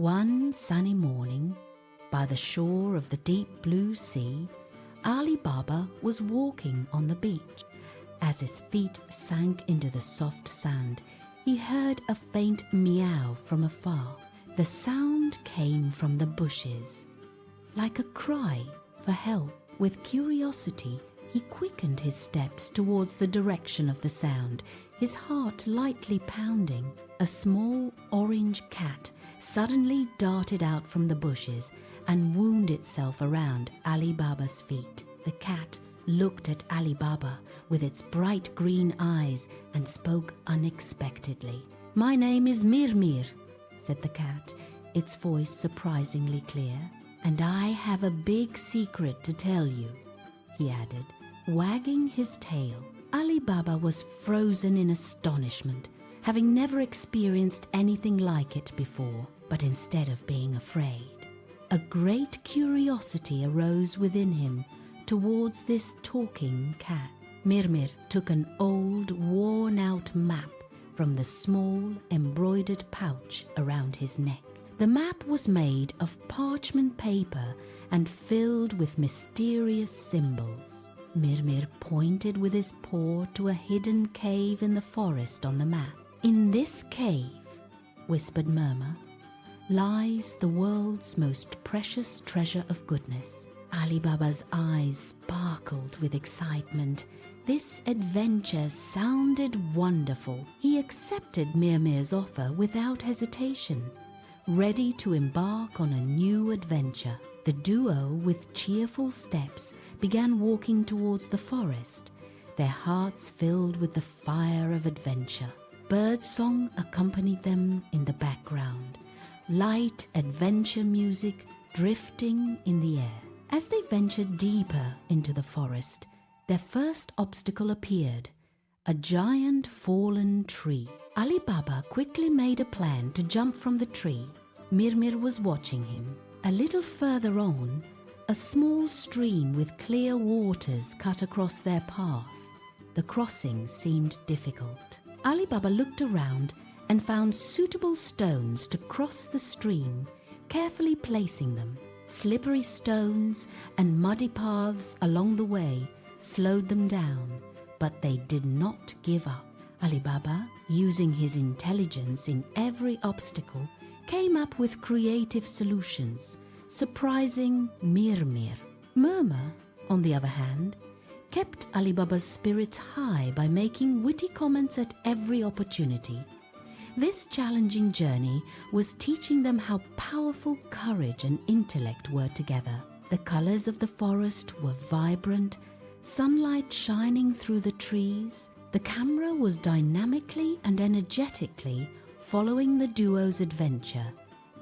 One sunny morning, by the shore of the deep blue sea, Ali Baba was walking on the beach. As his feet sank into the soft sand, he heard a faint meow from afar. The sound came from the bushes, like a cry for help. With curiosity, he quickened his steps towards the direction of the sound, his heart lightly pounding. A small orange cat suddenly darted out from the bushes and wound itself around Ali Baba's feet. The cat looked at Ali Baba with its bright green eyes and spoke unexpectedly. "My name is Mir," said the cat, its voice surprisingly clear. "And I have a big secret to tell you," he added, wagging his tail. Ali Baba was frozen in astonishment, having never experienced anything like it before. But instead of being afraid, a great curiosity arose within him towards this talking cat. Mir took an old, worn-out map from the small, embroidered pouch around his neck. The map was made of parchment paper and filled with mysterious symbols. Mir pointed with his paw to a hidden cave in the forest on the map. "In this cave," whispered Murmur, "lies the world's most precious treasure of goodness." Ali Baba's eyes sparkled with excitement. This adventure sounded wonderful. He accepted Mir's offer without hesitation, ready to embark on a new adventure. The duo, with cheerful steps, began walking towards the forest, their hearts filled with the fire of adventure. Birdsong accompanied them in the background, light adventure music drifting in the air. As they ventured deeper into the forest, their first obstacle appeared, a giant fallen tree. Ali Baba quickly made a plan to jump from the tree. Mir was watching him. A little further on, a small stream with clear waters cut across their path. The crossing seemed difficult. Ali Baba looked around and found suitable stones to cross the stream, carefully placing them. Slippery stones and muddy paths along the way slowed them down, but they did not give up. Ali Baba, using his intelligence in every obstacle, came up with creative solutions, surprising Mir. Murmur, on the other hand, kept Ali Baba's spirits high by making witty comments at every opportunity. This challenging journey was teaching them how powerful courage and intellect were together. The colors of the forest were vibrant, sunlight shining through the trees. The camera was dynamically and energetically following the duo's adventure,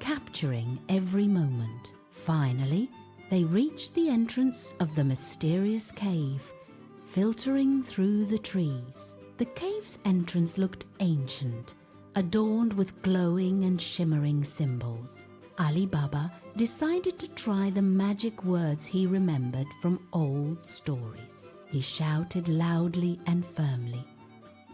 capturing every moment. Finally, they reached the entrance of the mysterious cave, filtering through the trees. The cave's entrance looked ancient, adorned with glowing and shimmering symbols. Ali Baba decided to try the magic words he remembered from old stories. He shouted loudly and firmly,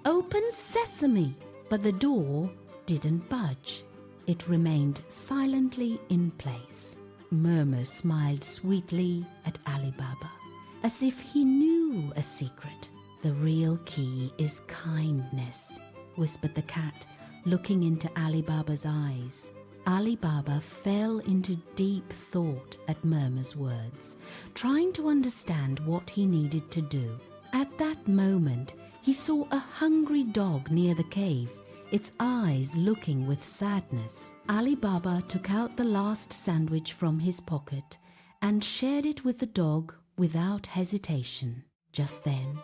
"Open sesame!" But the door didn't budge. It remained silently in place. Murmur smiled sweetly at Ali Baba, as if he knew a secret. "The real key is kindness," whispered the cat, looking into Ali Baba's eyes. Ali Baba fell into deep thought at Murmur's words, trying to understand what he needed to do. At that moment, he saw a hungry dog near the cave, its eyes looking with sadness. Ali Baba took out the last sandwich from his pocket and shared it with the dog without hesitation. Just then,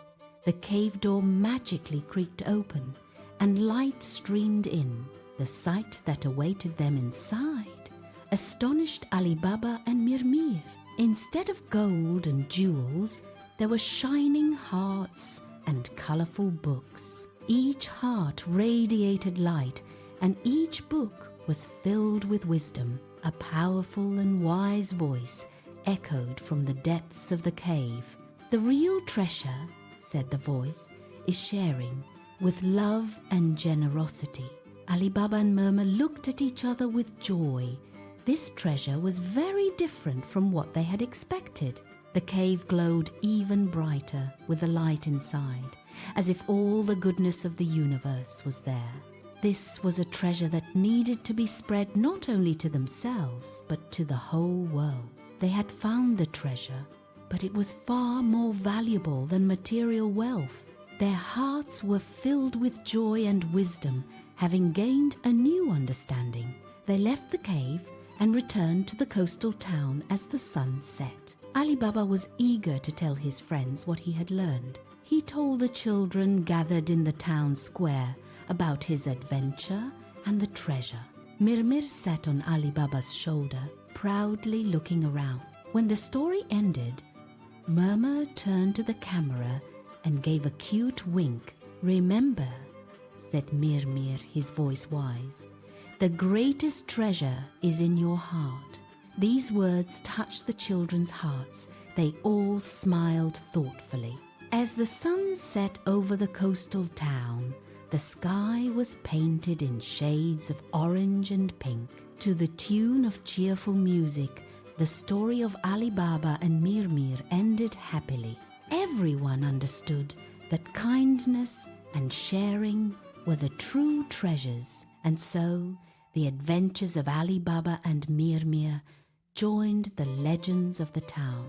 the cave door magically creaked open and light streamed in. The sight that awaited them inside astonished Ali Baba and Mir. Instead of gold and jewels, there were shining hearts and colorful books. Each heart radiated light, and each book was filled with wisdom. A powerful and wise voice echoed from the depths of the cave. "The real treasure," said the voice, "is sharing, with love and generosity." Ali Baba and Murmur looked at each other with joy. This treasure was very different from what they had expected. The cave glowed even brighter with the light inside, as if all the goodness of the universe was there. This was a treasure that needed to be spread not only to themselves, but to the whole world. They had found the treasure, but it was far more valuable than material wealth. Their hearts were filled with joy and wisdom, having gained a new understanding. They left the cave and returned to the coastal town as the sun set. Ali Baba was eager to tell his friends what he had learned. He told the children gathered in the town square about his adventure and the treasure. Mir sat on Ali Baba's shoulder, proudly looking around. When the story ended, Murmur turned to the camera and gave a cute wink. "Remember," said Mir, his voice wise, "the greatest treasure is in your heart." These words touched the children's hearts. They all smiled thoughtfully. As the sun set over the coastal town, the sky was painted in shades of orange and pink. To the tune of cheerful music, the story of Ali Baba and Mir ended happily. Everyone understood that kindness and sharing were the true treasures, and so the adventures of Ali Baba and Mir joined the legends of the town.